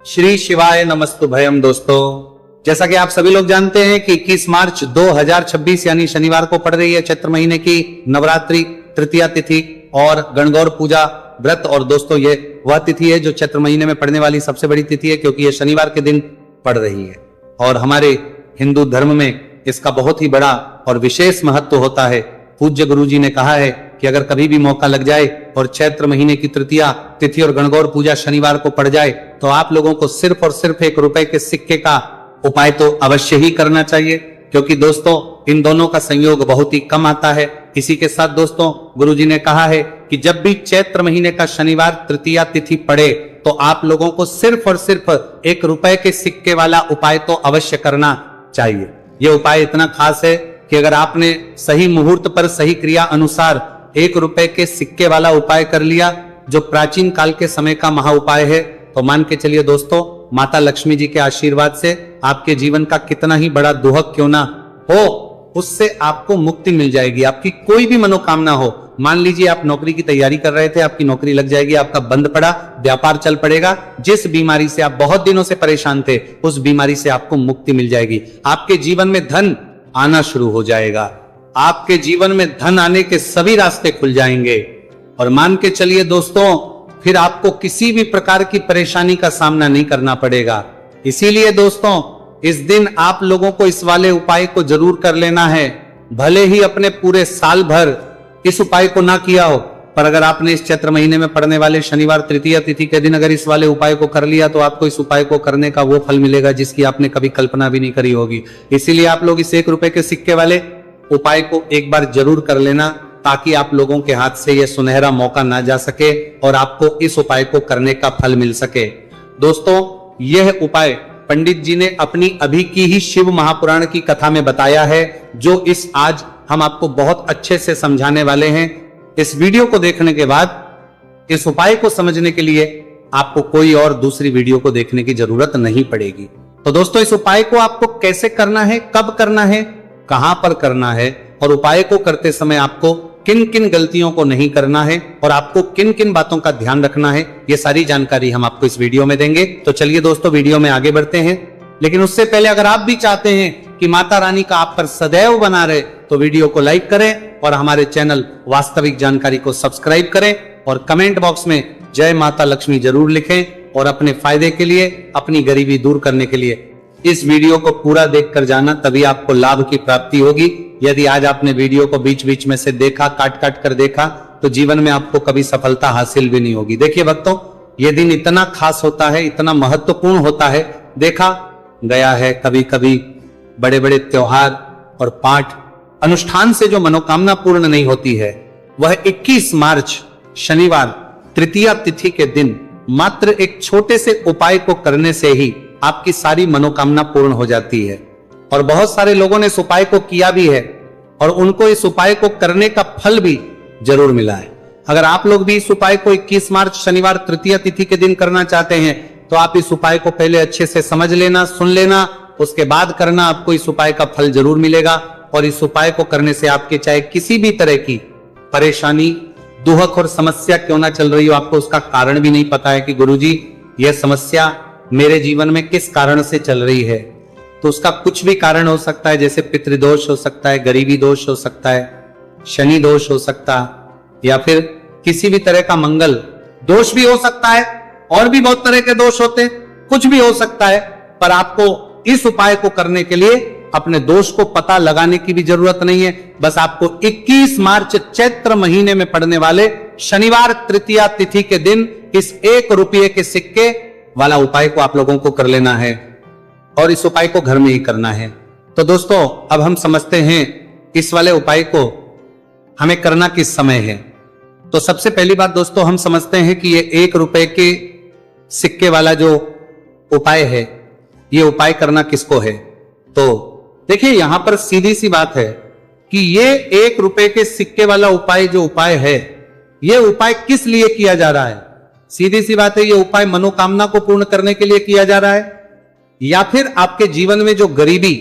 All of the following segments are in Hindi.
श्री शिवाय नमस्तुभयम। दोस्तों, जैसा कि आप सभी लोग जानते हैं कि 21 मार्च 2026 यानी शनिवार को पड़ रही है चैत्र महीने की नवरात्रि तृतीया तिथि और गणगौर पूजा व्रत। और दोस्तों, ये वह तिथि है जो चैत्र महीने में पड़ने वाली सबसे बड़ी तिथि है, क्योंकि ये शनिवार के दिन पड़ रही है। और हमारे हिंदू धर्म में इसका बहुत ही बड़ा और विशेष महत्व होता है। पूज्य गुरु जी ने कहा है कि अगर कभी भी मौका लग जाए और चैत्र महीने की तृतीया तिथि और गणगौर पूजा शनिवार को पड़ जाए तो आप लोगों को सिर्फ और सिर्फ 1 रुपए के सिक्के का उपाय तो अवश्य ही करना चाहिए, क्योंकि दोस्तों इन दोनों का संयोग बहुत ही कम आता है। इसी के साथ दोस्तों, गुरुजी ने कहा है कि जब भी चैत्र महीने का शनिवार तृतीया तिथि पड़े तो आप लोगों को सिर्फ और सिर्फ 1 रुपए के सिक्के वाला उपाय तो अवश्य करना चाहिए। यह उपाय इतना खास है कि अगर आपने सही मुहूर्त पर सही क्रिया अनुसार 1 रुपए के सिक्के वाला उपाय कर लिया, जो प्राचीन काल के समय का महा उपाय है, तो मान के चलिए दोस्तों, माता लक्ष्मी जी के आशीर्वाद से आपके जीवन का कितना ही बड़ा दुहक क्यों ना हो, उससे आपको मुक्ति मिल जाएगी। आपकी कोई भी मनोकामना हो, मान लीजिए आप नौकरी की तैयारी कर रहे थे, आपकी नौकरी लग जाएगी, आपका बंद पड़ा व्यापार चल पड़ेगा, जिस बीमारी से आप बहुत दिनों से परेशान थे उस बीमारी से आपको मुक्ति मिल जाएगी। आपके जीवन में धन आना शुरू हो जाएगा, आपके जीवन में धन आने के सभी रास्ते खुल जाएंगे। और मान के चलिए दोस्तों, फिर आपको किसी भी प्रकार की परेशानी का सामना नहीं करना पड़ेगा। इसीलिए दोस्तों, इस दिन आप लोगों को इस वाले उपाय को जरूर कर लेना है। भले ही अपने पूरे साल भर इस उपाय को ना किया हो, पर अगर आपने इस चैत्र महीने में पड़ने वाले शनिवार तृतीया तिथि के दिन अगर इस वाले उपाय को कर लिया तो आपको इस उपाय को करने का वो फल मिलेगा जिसकी आपने कभी कल्पना भी नहीं करी होगी। इसीलिए आप लोग इस 1 रुपए के सिक्के वाले उपाय को एक बार जरूर कर लेना, ताकि आप लोगों के हाथ से यह सुनहरा मौका ना जा सके और आपको इस उपाय को करने का फल मिल सके। दोस्तों, यह उपाय पंडित जी ने अपनी अभी की ही शिव महापुराण की कथा में बताया है, जो इस आज हम आपको बहुत अच्छे से समझाने वाले हैं। इस वीडियो को देखने के बाद इस उपाय को समझने के लिए आपको कोई और दूसरी वीडियो को देखने की जरूरत नहीं पड़ेगी। तो दोस्तों, इस उपाय को आपको कैसे करना है, कब करना है, कहां पर करना है और उपाय को करते समय आपको किन किन गलतियों को नहीं करना है और आपको किन किन बातों का ध्यान रखना है, ये सारी जानकारी हम आपको इस वीडियो में देंगे। तो चलिए दोस्तों, वीडियो में आगे बढ़ते हैं। लेकिन उससे पहले अगर आप भी चाहते हैं कि माता रानी का आप पर सदैव बना रहे तो वीडियो को लाइक करें और हमारे चैनल वास्तविक जानकारी को सब्सक्राइब करें और कमेंट बॉक्स में जय माता लक्ष्मी जरूर लिखें। और अपने फायदे के लिए, अपनी गरीबी दूर करने के लिए इस वीडियो को पूरा देखकर जाना, तभी आपको लाभ की प्राप्ति होगी। यदि आज आपने वीडियो को बीच बीच में से देखा, काट काट कर देखा, तो जीवन में आपको कभी सफलता हासिल भी नहीं होगी। देखिए भक्तों, यह दिन इतना खास होता है, इतना महत्वपूर्ण होता है। देखा गया है कभी कभी बड़े बड़े त्योहार और पाठ अनुष्ठान से जो मनोकामना पूर्ण नहीं होती है, वह 21 मार्च शनिवार तृतीया तिथि के दिन मात्र एक छोटे से उपाय को करने से ही आपकी सारी मनोकामना पूर्ण हो जाती है। और बहुत सारे लोगों ने इस उपाय को किया भी है और उनको इस उपाय को करने का फल भी जरूर मिला है। अगर आप लोग भी इस उपाय को 21 मार्च शनिवार तृतीया तिथि के दिन करना चाहते हैं तो आप इस उपाय को पहले अच्छे से समझ लेना, सुन लेना, उसके बाद करना। आपको इस उपाय का फल जरूर मिलेगा। और इस उपाय को करने से आपके चाहे किसी भी तरह की परेशानी, दुहक और समस्या क्यों ना चल रही हो, आपको उसका कारण भी नहीं पता है कि गुरुजी यह समस्या मेरे जीवन में किस कारण से चल रही है, तो उसका कुछ भी कारण हो सकता है। जैसे पितृदोष हो सकता है, गरीबी दोष हो सकता है, शनि दोष हो सकता है, या फिर किसी भी तरह का मंगल दोष भी हो सकता है। और भी बहुत तरह के दोष होते हैं, कुछ भी हो सकता है। पर आपको इस उपाय को करने के लिए अपने दोष को पता लगाने की भी जरूरत नहीं है। बस आपको 21 मार्च चैत्र महीने में पड़ने वाले शनिवार तृतीया तिथि के दिन इस 1 रुपये के सिक्के वाला उपाय को आप लोगों को कर लेना है और इस उपाय को घर में ही करना है। तो दोस्तों, अब हम समझते हैं इस वाले उपाय को हमें करना किस समय है। तो सबसे पहली बात दोस्तों, हम समझते हैं कि ये 1 रुपए के सिक्के वाला जो उपाय है, ये उपाय करना किसको है। तो देखिए, यहां पर सीधी सी बात है कि ये 1 रुपए के सिक्के वाला उपाय जो उपाय है, ये उपाय किस लिए किया जा रहा है। सीधी सी बात है, ये उपाय मनोकामना को पूर्ण करने के लिए किया जा रहा है, या फिर आपके जीवन में जो गरीबी,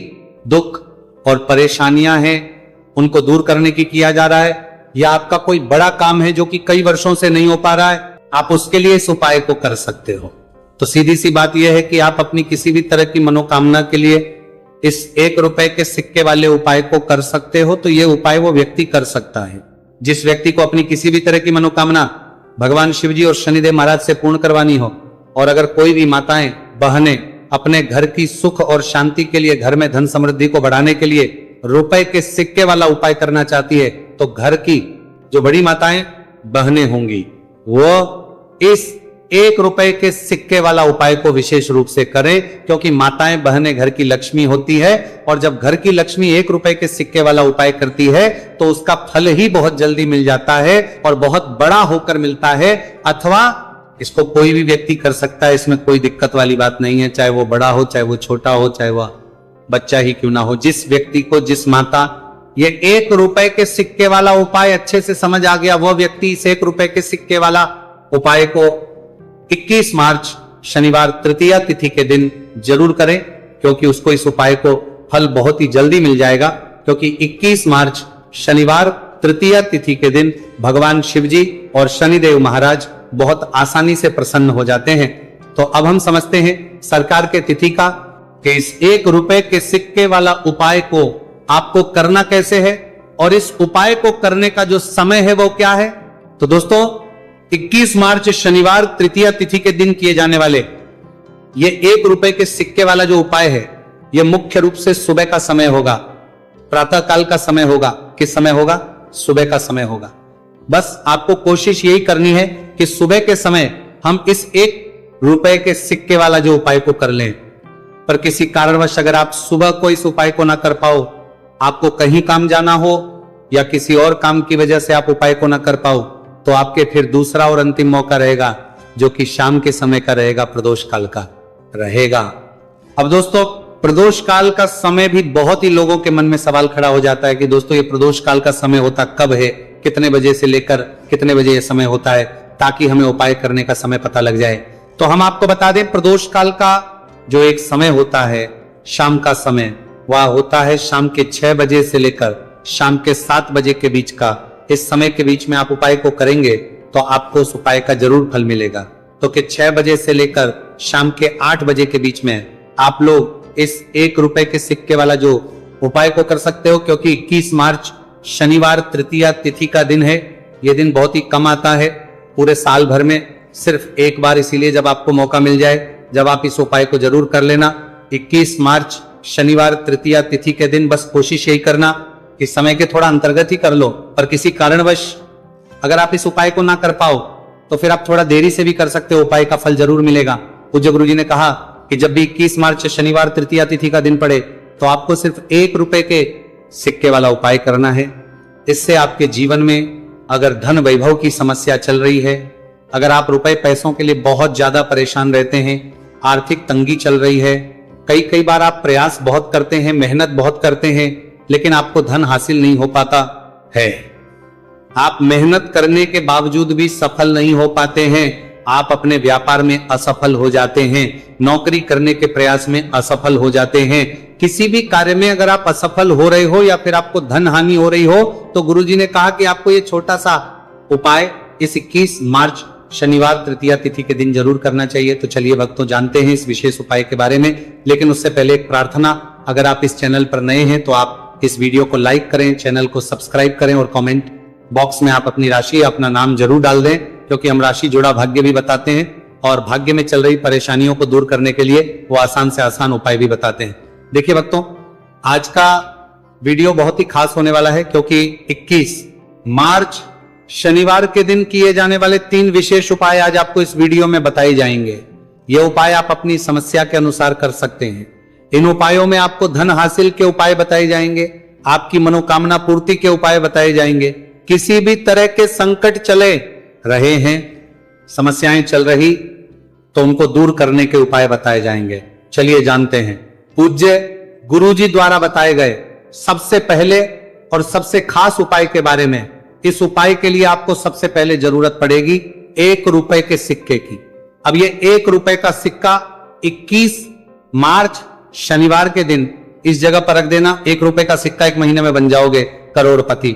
दुख और परेशानियां हैं उनको दूर करने की किया जा रहा है, या आपका कोई बड़ा काम है जो कि कई वर्षों से नहीं हो पा रहा है, आप उसके लिए इस उपाय को कर सकते हो। तो सीधी सी बात यह है कि आप अपनी किसी भी तरह की मनोकामना के लिए इस 1 रुपए के सिक्के वाले उपाय को कर सकते हो। तो यह उपाय वो व्यक्ति कर सकता है जिस व्यक्ति को अपनी किसी भी तरह की मनोकामना भगवान शिव जी और शनिदेव महाराज से पूर्ण करवानी हो। और अगर कोई भी माताएं बहनें अपने घर की सुख और शांति के लिए, घर में धन समृद्धि को बढ़ाने के लिए रुपए के सिक्के वाला उपाय करना चाहती है, तो घर की जो बड़ी माताएं बहनें होंगी वो इस 1 रुपए के सिक्के वाला उपाय को विशेष रूप से करें, क्योंकि माताएं बहनें घर की लक्ष्मी होती है। और जब घर की लक्ष्मी 1 रुपए के सिक्के वाला उपाय करती है तो उसका फल ही बहुत जल्दी मिल जाता है और बहुत बड़ा होकर मिलता है। अथवा इसको कोई भी व्यक्ति कर सकता है, इसमें कोई दिक्कत वाली बात नहीं है, चाहे वो बड़ा हो, चाहे वो छोटा हो, चाहे वह बच्चा ही क्यों ना हो। जिस व्यक्ति को, जिस माता ये 1 रुपए के सिक्के वाला उपाय अच्छे से समझ आ गया, वह व्यक्ति इस 1 रुपए के सिक्के वाला उपाय को 21 मार्च शनिवार तृतीया तिथि के दिन जरूर करें, क्योंकि उसको इस उपाय को फल बहुत ही जल्दी मिल जाएगा। क्योंकि 21 मार्च शनिवार तृतीया तिथि के दिन भगवान शिव जी और शनिदेव महाराज बहुत आसानी से प्रसन्न हो जाते हैं। तो अब हम समझते हैं सरकार के तिथि का कि इस 1 रुपए के सिक्के वाला उपाय को आपको करना कैसे है और इस उपाय को करने का जो समय है वो क्या है। तो दोस्तों 21 मार्च शनिवार तृतीया तिथि के दिन किए जाने वाले ये 1 रुपए के सिक्के वाला जो उपाय है, यह मुख्य रूप से सुबह का समय होगा, प्रातः काल का समय होगा। किस समय होगा? सुबह का समय होगा। बस आपको कोशिश यही करनी है कि सुबह के समय हम इस 1 रुपए के सिक्के वाला जो उपाय को कर लें। पर किसी कारणवश अगर आप सुबह को इस उपाय को ना कर पाओ, आपको कहीं काम जाना हो या किसी और काम की वजह से आप उपाय को ना कर पाओ, तो आपके फिर दूसरा और अंतिम मौका रहेगा, जो कि शाम के समय का रहेगा, प्रदोष काल का रहेगा। अब दोस्तों प्रदोष काल का समय भी बहुत ही लोगों के मन में सवाल खड़ा हो जाता है कि दोस्तों ये प्रदोष काल का समय होता कब है, कितने बजे से लेकर कितने बजे ये समय होता है, ताकि हमें उपाय करने का समय पता लग जाए। तो हम आपको बता दें, प्रदोष काल का जो एक समय होता है, शाम का समय, वह होता है शाम के 6 बजे से लेकर शाम के 7 बजे के बीच का। इस समय के बीच में आप उपाय को करेंगे तो आपको उस उपाय का जरूर फल मिलेगा। तो कि 6 बजे से लेकर शाम के 8 बजे के बीच में आप लोग इस 1 रुपए के सिक्के वाला जो उपाय को कर सकते हो, क्योंकि 21 मार्च शनिवार तृतीया तिथि का दिन है। यह दिन बहुत ही कम आता है पूरे साल भर में, सिर्फ एक बार, इसीलिए जब आपको मौका मिल जाए जब आप इस उपाय को जरूर कर लेना। 21 मार्च शनिवार तृतीया तिथि के दिन बस कोशिश यही करना कि समय के थोड़ा अंतर्गत ही कर लो। पर किसी कारणवश अगर आप इस उपाय को ना कर पाओ तो फिर आप थोड़ा देरी से भी कर सकते हो, उपाय का फल जरूर मिलेगा। पूज्य गुरु जी ने कहा कि जब भी 21 मार्च शनिवार तृतीया तिथि का दिन पड़े तो आपको सिर्फ 1 रुपए के सिक्के वाला उपाय करना है। इससे आपके जीवन में अगर धन वैभव की समस्या चल रही है, अगर आप रुपए पैसों के लिए बहुत ज्यादा परेशान रहते हैं, आर्थिक तंगी चल रही है, कई बार आप प्रयास बहुत करते हैं, मेहनत बहुत करते हैं, लेकिन आपको धन हासिल नहीं हो पाता है, आप मेहनत करने के बावजूद भी सफल नहीं हो पाते हैं, आप अपने व्यापार में असफल हो जाते हैं, नौकरी करने के प्रयास में असफल हो जाते हैं, किसी भी कार्य में अगर आप असफल हो रहे हो या फिर आपको धन हानि हो रही हो, तो गुरुजी ने कहा कि आपको ये छोटा सा उपाय इस 21 मार्च शनिवार तृतीया तिथि के दिन जरूर करना चाहिए। तो चलिए भक्तों, जानते हैं इस विशेष उपाय के बारे में। लेकिन उससे पहले एक प्रार्थना, अगर आप इस चैनल पर नए हैं तो आप इस वीडियो को लाइक करें, चैनल को सब्सक्राइब करें और कमेंट बॉक्स में आप अपनी राशि, अपना नाम जरूर डाल दें, क्योंकि हम राशि जोड़ा भाग्य भी बताते हैं और भाग्य में चल रही परेशानियों को दूर करने के लिए वो आसान से आसान उपाय भी बताते हैं। देखिए भक्तों, आज का वीडियो बहुत ही खास होने वाला है, क्योंकि 21 मार्च शनिवार के दिन किए जाने वाले 3 विशेष उपाय आज आपको इस वीडियो में बताए जाएंगे। ये उपाय आप अपनी समस्या के अनुसार कर सकते हैं। इन उपायों में आपको धन हासिल के उपाय बताए जाएंगे, आपकी मनोकामना पूर्ति के उपाय बताए जाएंगे, किसी भी तरह के संकट चले रहे हैं, समस्याएं चल रही तो उनको दूर करने के उपाय बताए जाएंगे। चलिए जानते हैं पूज्य गुरुजी द्वारा बताए गए सबसे पहले और सबसे खास उपाय के बारे में। इस उपाय के लिए आपको सबसे पहले जरूरत पड़ेगी 1 रुपए के सिक्के की। अब ये 1 रुपए का सिक्का 21 मार्च शनिवार के दिन इस जगह पर रख देना। 1 रुपए का सिक्का 1 महीने में बन जाओगे करोड़पति।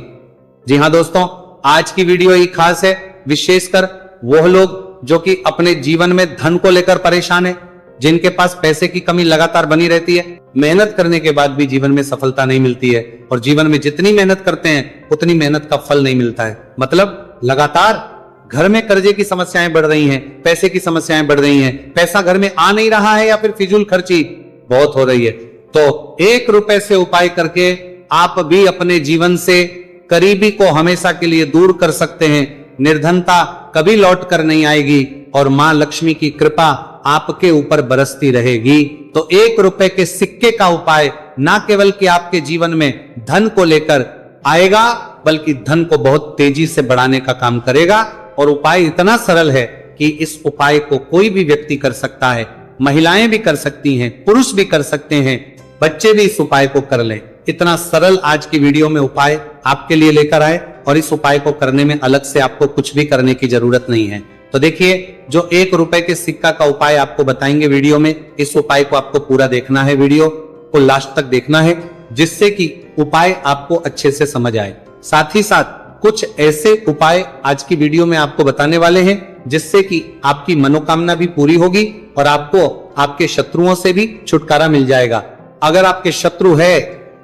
जी हां दोस्तों, आज की वीडियो ही खास है, विशेषकर वो लोग जो कि अपने जीवन में धन को लेकर परेशान है, जिनके पास पैसे की कमी लगातार बनी रहती है, मेहनत करने के बाद भी जीवन में सफलता नहीं मिलती है, और जीवन में जितनी मेहनत करते हैं उतनी मेहनत का फल नहीं मिलता है। मतलब लगातार घर में कर्जे की समस्याएं बढ़ रही हैं, पैसे की समस्याएं बढ़ रही हैं, पैसा घर में आ नहीं रहा है, या फिर फिजूल खर्ची बहुत हो रही है। तो 1 रुपए से उपाय करके आप भी अपने जीवन से करीबी को हमेशा के लिए दूर कर सकते हैं। निर्धनता कभी लौट कर नहीं आएगी और मां लक्ष्मी की कृपा आपके ऊपर बरसती रहेगी। तो 1 रुपए के सिक्के का उपाय ना केवल कि आपके जीवन में धन को लेकर आएगा, बल्कि धन को बहुत तेजी से बढ़ाने का काम करेगा। और उपाय इतना सरल है कि इस उपाय को कोई भी व्यक्ति कर सकता है, महिलाएं भी कर सकती हैं, पुरुष भी कर सकते हैं, बच्चे भी इस उपाय को कर लें। इतना सरल आज की वीडियो में उपाय आपके लिए लेकर आए, और इस उपाय को करने में अलग से आपको कुछ भी करने की जरूरत नहीं है। तो देखिए, जो 1 रुपए के सिक्का का उपाय आपको बताएंगे वीडियो में, इस उपाय को आपको पूरा देखना है, वीडियो को लास्ट तक देखना है, जिससे कि उपाय आपको अच्छे से समझ आए। साथ ही साथ कुछ ऐसे उपाय आज की वीडियो में आपको बताने वाले हैं जिससे कि आपकी मनोकामना भी पूरी होगी और आपको आपके शत्रुओं से भी छुटकारा मिल जाएगा। अगर आपके शत्रु है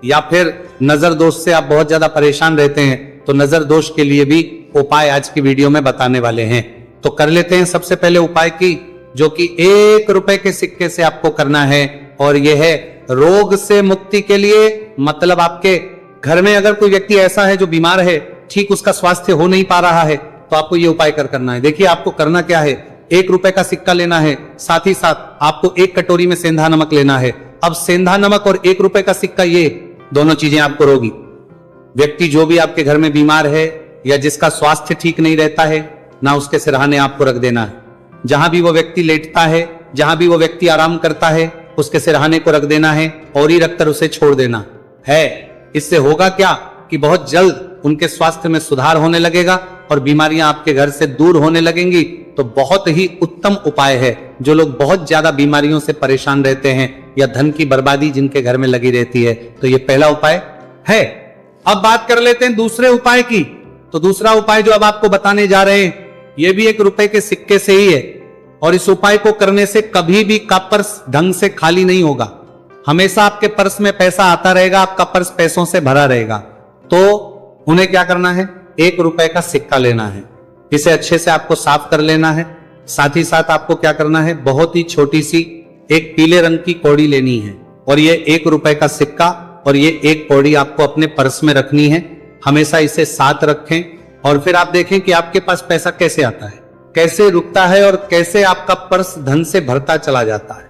या फिर नजर दोष से आप बहुत ज्यादा परेशान रहते हैं, तो नजर दोष के लिए भी उपाय आज की वीडियो में बताने वाले हैं। तो कर लेते हैं सबसे पहले उपाय की, जो कि 1 रुपए के सिक्के से आपको करना है, और यह है रोग से मुक्ति के लिए। मतलब आपके घर में अगर कोई व्यक्ति ऐसा है जो बीमार है, ठीक उसका स्वास्थ्य हो नहीं पा रहा है, तो आपको ये उपाय करना है। देखिए, आपको करना क्या है, 1 रुपए का सिक्का लेना है, साथ ही साथ आपको 1 कटोरी में सेंधा नमक लेना है। अब सेंधा नमक और 1 रुपए का सिक्का, ये दोनों चीजें आपको रोगी व्यक्ति जो भी आपके घर में बीमार है या जिसका स्वास्थ्य ठीक नहीं रहता है ना, उसके सिरहाने आपको रख देना है। जहां भी वो व्यक्ति लेटता है, जहां भी वो व्यक्ति आराम करता है, उसके सिरहाने को रख देना है और ही रखकर उसे छोड़ देना है। इससे होगा क्या कि बहुत जल्द उनके स्वास्थ्य में सुधार होने लगेगा और बीमारियां आपके घर से दूर होने लगेंगी। तो बहुत ही उत्तम उपाय है। जो लोग बहुत ज्यादा बीमारियों से परेशान रहते हैं या धन की बर्बादी जिनके घर में लगी रहती है, तो ये पहला उपाय है। अब बात कर लेते हैं दूसरे उपाय की। तो दूसरा उपाय जो अब आपको बताने जा रहे हैं, ये भी 1 रुपए के सिक्के से ही है, और इस उपाय को करने से कभी भी का पर्स ढंग से खाली नहीं होगा। हमेशा आपके पर्स में पैसा आता रहेगा, आपका पर्स पैसों से भरा रहेगा। तो उन्हें क्या करना है, 1 रुपए का सिक्का लेना है, इसे अच्छे से आपको साफ कर लेना है। साथ ही साथ आपको क्या करना है, बहुत ही छोटी सी एक पीले रंग की कौड़ी लेनी है, और ये 1 रुपए का सिक्का और ये 1 कौड़ी आपको अपने पर्स में रखनी है। हमेशा इसे साथ रखें, और फिर आप देखें कि आपके पास पैसा कैसे आता है, कैसे रुकता है, और कैसे आपका पर्स धन से भरता चला जाता है।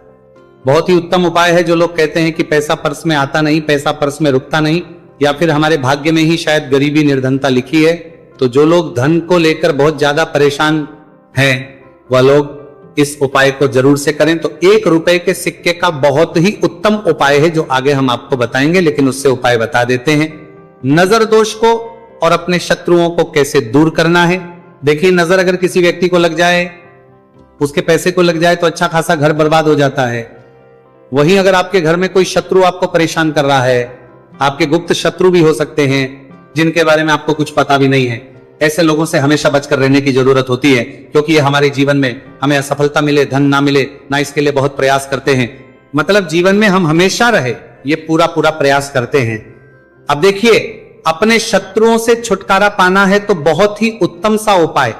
बहुत ही उत्तम उपाय है। जो लोग कहते हैं कि पैसा पर्स में आता नहीं, पैसा पर्स में रुकता नहीं, या फिर हमारे भाग्य में ही शायद गरीबी निर्धनता लिखी है, तो जो लोग धन को लेकर बहुत ज्यादा परेशान हैं, वह लोग इस उपाय को जरूर से करें। तो 1 रुपए के सिक्के का बहुत ही उत्तम उपाय है, जो आगे हम आपको बताएंगे, लेकिन उससे उपाय बता देते हैं। नजर दोष को और अपने शत्रुओं को कैसे दूर करना है। देखिए, नजर अगर किसी व्यक्ति को लग जाए, उसके पैसे को लग जाए, तो अच्छा खासा घर बर्बाद हो जाता है। वहीं अगर आपके घर में कोई शत्रु आपको परेशान कर रहा है, आपके गुप्त शत्रु भी हो सकते हैं जिनके बारे में आपको कुछ पता भी नहीं है, ऐसे लोगों से हमेशा बचकर रहने की जरूरत होती है, क्योंकि ये हमारे जीवन में हमें असफलता मिले, धन ना मिले ना, इसके लिए बहुत प्रयास करते हैं। मतलब जीवन में हम हमेशा रहे, ये पूरा प्रयास करते हैं। अब देखिए, अपने शत्रुओं से छुटकारा पाना है तो बहुत ही उत्तम सा उपाय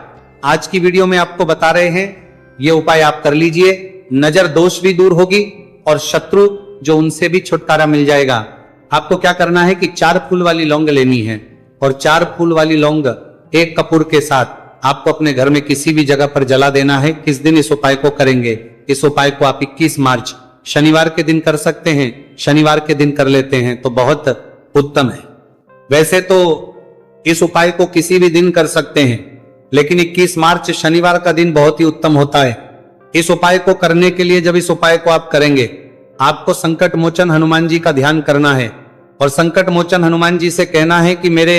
आज की वीडियो में आपको बता रहे हैं। ये उपाय आप कर लीजिए, नजर दोष भी दूर होगी और शत्रु जो उनसे भी छुटकारा मिल जाएगा। आपको क्या करना है कि 4 फूल वाली लौंग लेनी है, और 4 फूल वाली लौंग 1 कपूर के साथ आपको अपने घर में किसी भी जगह पर जला देना है। किस दिन इस उपाय को करेंगे? इस उपाय को आप 21 मार्च शनिवार के दिन कर सकते हैं। शनिवार के दिन कर लेते हैं तो बहुत उत्तम है। वैसे तो इस उपाय को किसी भी दिन कर सकते हैं, लेकिन 21 मार्च शनिवार का दिन बहुत ही उत्तम होता है। इस उपाय को करने के लिए जब इस उपाय को आप करेंगे, आपको संकट मोचन हनुमान जी का ध्यान करना है, और संकट मोचन हनुमान जी से कहना है कि मेरे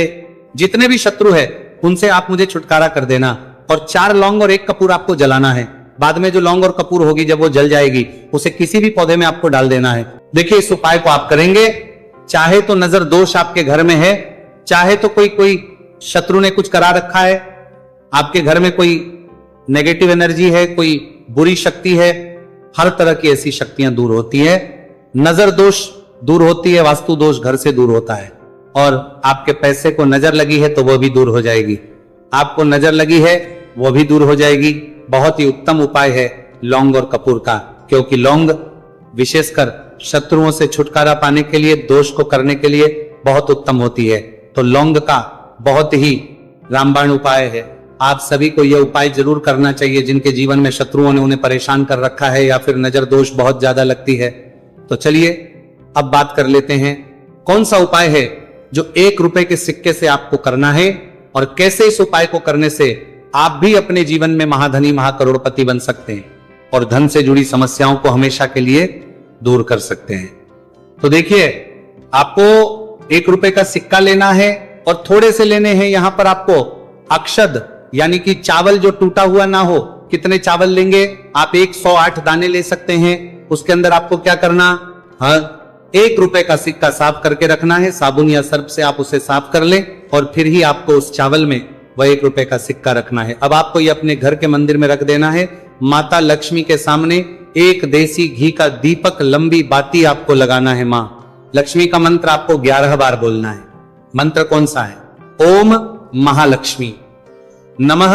जितने भी शत्रु है उनसे आप मुझे छुटकारा कर देना। और 4 लौंग और 1 कपूर आपको जलाना है। बाद में जो लौंग और कपूर होगी, जब वो जल जाएगी, उसे किसी भी पौधे में आपको डाल देना है। देखिए, इस उपाय को आप करेंगे, चाहे तो नजर दोष आपके घर में है, चाहे तो कोई शत्रु ने कुछ करा रखा है, आपके घर में कोई नेगेटिव एनर्जी है, कोई बुरी शक्ति है, हर तरह की ऐसी शक्तियां दूर होती है। नजर दोष दूर होती है, वास्तु दोष घर से दूर होता है। और आपके पैसे को नजर लगी है तो वह भी दूर हो जाएगी, आपको नजर लगी है वो भी दूर हो जाएगी। बहुत ही उत्तम उपाय है लौंग और कपूर का, क्योंकि लौंग विशेषकर शत्रुओं से छुटकारा पाने के लिए, दोष को करने के लिए बहुत उत्तम होती है। तो लौंग का बहुत ही रामबाण उपाय है। आप सभी को यह उपाय जरूर करना चाहिए जिनके जीवन में शत्रुओं ने उन्हें परेशान कर रखा है या फिर नजर दोष बहुत ज्यादा लगती है। तो चलिए अब बात कर लेते हैं कौन सा उपाय है जो 1 रुपए के सिक्के से आपको करना है और कैसे इस उपाय को करने से आप भी अपने जीवन में महाधनी महाकरोड़पति बन सकते हैं और धन से जुड़ी समस्याओं को हमेशा के लिए दूर कर सकते हैं। तो देखिए, आपको 1 रुपए का सिक्का लेना है और थोड़े से लेने हैं। यहां पर आपको अक्षद यानी कि चावल जो टूटा हुआ ना हो, कितने चावल लेंगे आप? 108 दाने ले सकते हैं। उसके अंदर आपको क्या करना, 1 रुपए का सिक्का साफ करके रखना है। साबुन या सर्फ से आप उसे साफ कर लें और फिर ही आपको उस चावल में वह 1 रुपए का सिक्का रखना है। अब आपको ये अपने घर के मंदिर में रख देना है। माता लक्ष्मी के सामने एक देसी घी का दीपक, लंबी बाती आपको लगाना है। मां लक्ष्मी का मंत्र आपको 11 बार बोलना है। मंत्र कौन सा है? ओम महालक्ष्मी नमः।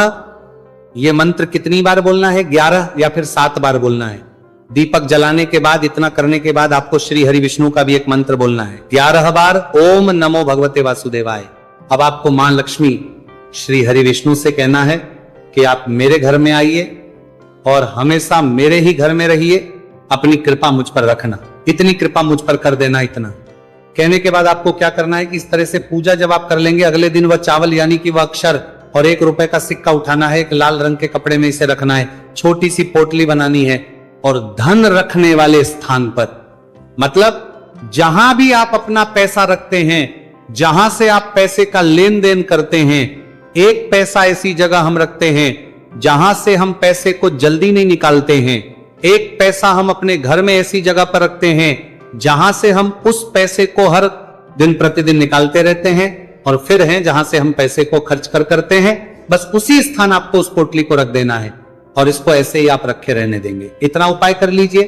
यह मंत्र कितनी बार बोलना है? 11 या फिर 7 बार बोलना है। दीपक जलाने के बाद, इतना करने के बाद आपको श्री हरि विष्णु का भी एक मंत्र बोलना है 11 बार, ओम नमो भगवते वासुदेवाय। अब आपको मां लक्ष्मी श्री हरि विष्णु से कहना है कि आप मेरे घर में आइए और हमेशा मेरे ही घर में रहिए, अपनी कृपा मुझ पर रखना, इतनी कृपा मुझ पर कर देना। इतना कहने के बाद आपको क्या करना है कि इस तरह से पूजा जब आप कर लेंगे, अगले दिन वह चावल यानी कि वह अक्षर और 1 रुपए का सिक्का उठाना है, एक लाल रंग के कपड़े में इसे रखना है, छोटी सी पोटली बनानी है और धन रखने वाले स्थान पर, मतलब जहां भी आप अपना पैसा रखते हैं, जहां से आप पैसे का लेन देन करते हैं, एक पैसा ऐसी जगह हम रखते हैं जहां से हम पैसे को जल्दी नहीं निकालते हैं। एक पैसा हम अपने घर में ऐसी जगह पर रखते हैं जहां से हम उस पैसे को हर दिन प्रतिदिन निकालते रहते हैं और फिर हैं जहां से हम पैसे को खर्च करते हैं। बस उसी स्थान आपको उस पोटली को रख देना है और इसको ऐसे ही आप रखे रहने देंगे। इतना उपाय कर लीजिए,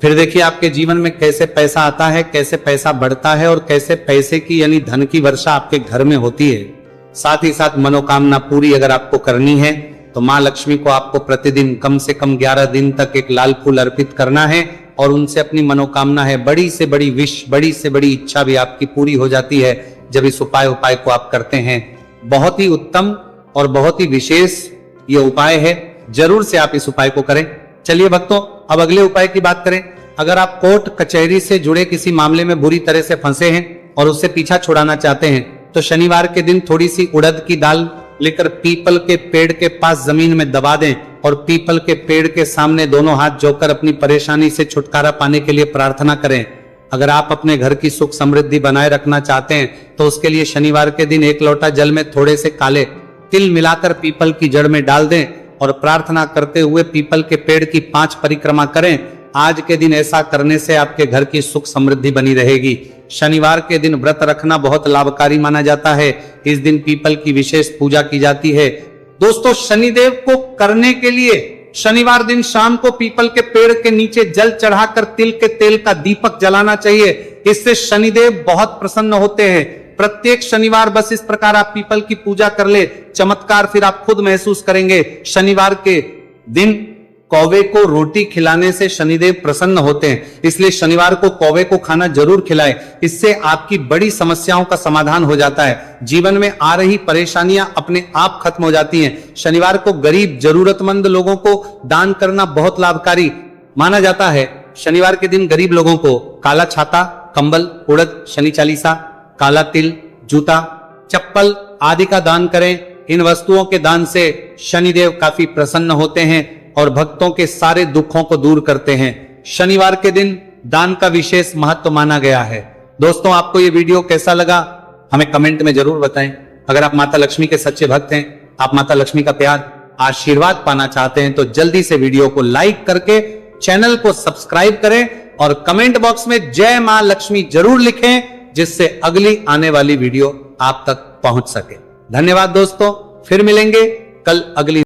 फिर देखिए आपके जीवन में कैसे पैसा आता है, कैसे पैसा बढ़ता है और कैसे पैसे की यानी धन की वर्षा आपके घर में होती है। साथ ही साथ मनोकामना पूरी अगर आपको करनी है तो मां लक्ष्मी को आपको प्रतिदिन कम से कम 11 दिन तक एक लाल फूल अर्पित करना है और उनसे अपनी मनोकामना है, बड़ी से बड़ी विश, बड़ी से बड़ी इच्छा भी आपकी पूरी हो जाती है जब इस उपाय को आप करते हैं। बहुत ही उत्तम और बहुत ही विशेष ये उपाय है, जरूर से आप इस उपाय को करें। चलिए भक्तों, अब अगले उपाय की बात करें। अगर आप कोर्ट कचहरी से जुड़े किसी मामले में बुरी तरह से फंसे हैं और उससे पीछा छुड़ाना चाहते हैं तो शनिवार के दिन थोड़ी सी उड़द की दाल लेकर पीपल के पेड़ के पास जमीन में दबा दें और पीपल के पेड़ के सामने दोनों हाथ जोड़कर अपनी परेशानी से छुटकारा पाने के लिए प्रार्थना करें। अगर आप अपने घर की सुख समृद्धि बनाए रखना चाहते हैं तो उसके लिए शनिवार के दिन 1 लोटा जल में थोड़े से काले तिल मिलाकर पीपल की जड़ में डाल दें और प्रार्थना करते हुए पीपल के पेड़ की 5 परिक्रमा करें। आज के दिन ऐसा करने से आपके घर की सुख समृद्धि बनी रहेगी। शनिवार के दिन व्रत रखना बहुत लाभकारी माना जाता है। इस दिन पीपल की विशेष पूजा की जाती है। दोस्तों, शनिदेव को करने के लिए शनिवार दिन शाम को पीपल के पेड़ के नीचे जल चढ़ाकर तिल के तेल का दीपक जलाना चाहिए। इससे शनिदेव बहुत प्रसन्न होते हैं। प्रत्येक शनिवार बस इस प्रकार आप पीपल की पूजा कर ले, चमत्कार फिर आप खुद महसूस करेंगे। शनिवार के दिन कौवे को रोटी खिलाने से शनिदेव प्रसन्न होते हैं, इसलिए शनिवार को कौवे को खाना जरूर खिलाएं। इससे आपकी बड़ी समस्याओं का समाधान हो जाता है। जीवन में आ रही परेशानियां अपने आप खत्म हो जाती हैं। शनिवार को गरीब जरूरतमंद लोगों को दान करना बहुत लाभकारी माना जाता है। शनिवार के दिन गरीब लोगों को काला छाता, कंबल, उड़द, शनि चालीसा, काला तिल, जूता, चप्पल आदि का दान करें। इन वस्तुओं के दान से शनिदेव काफी प्रसन्न होते हैं और भक्तों के सारे दुखों को दूर करते हैं। शनिवार के दिन दान का विशेष महत्व माना गया है। दोस्तों, आपको ये वीडियो कैसा लगा हमें कमेंट में जरूर बताएं। अगर आप माता लक्ष्मी के सच्चे भक्त हैं, आप माता लक्ष्मी का प्यार आशीर्वाद पाना चाहते हैं तो जल्दी से वीडियो को लाइक करके चैनल को सब्सक्राइब करें और कमेंट बॉक्स में जय मां लक्ष्मी जरूर लिखें, जिससे अगली आने वाली वीडियो आप तक पहुंच सके। धन्यवाद दोस्तों, फिर मिलेंगे कल अगली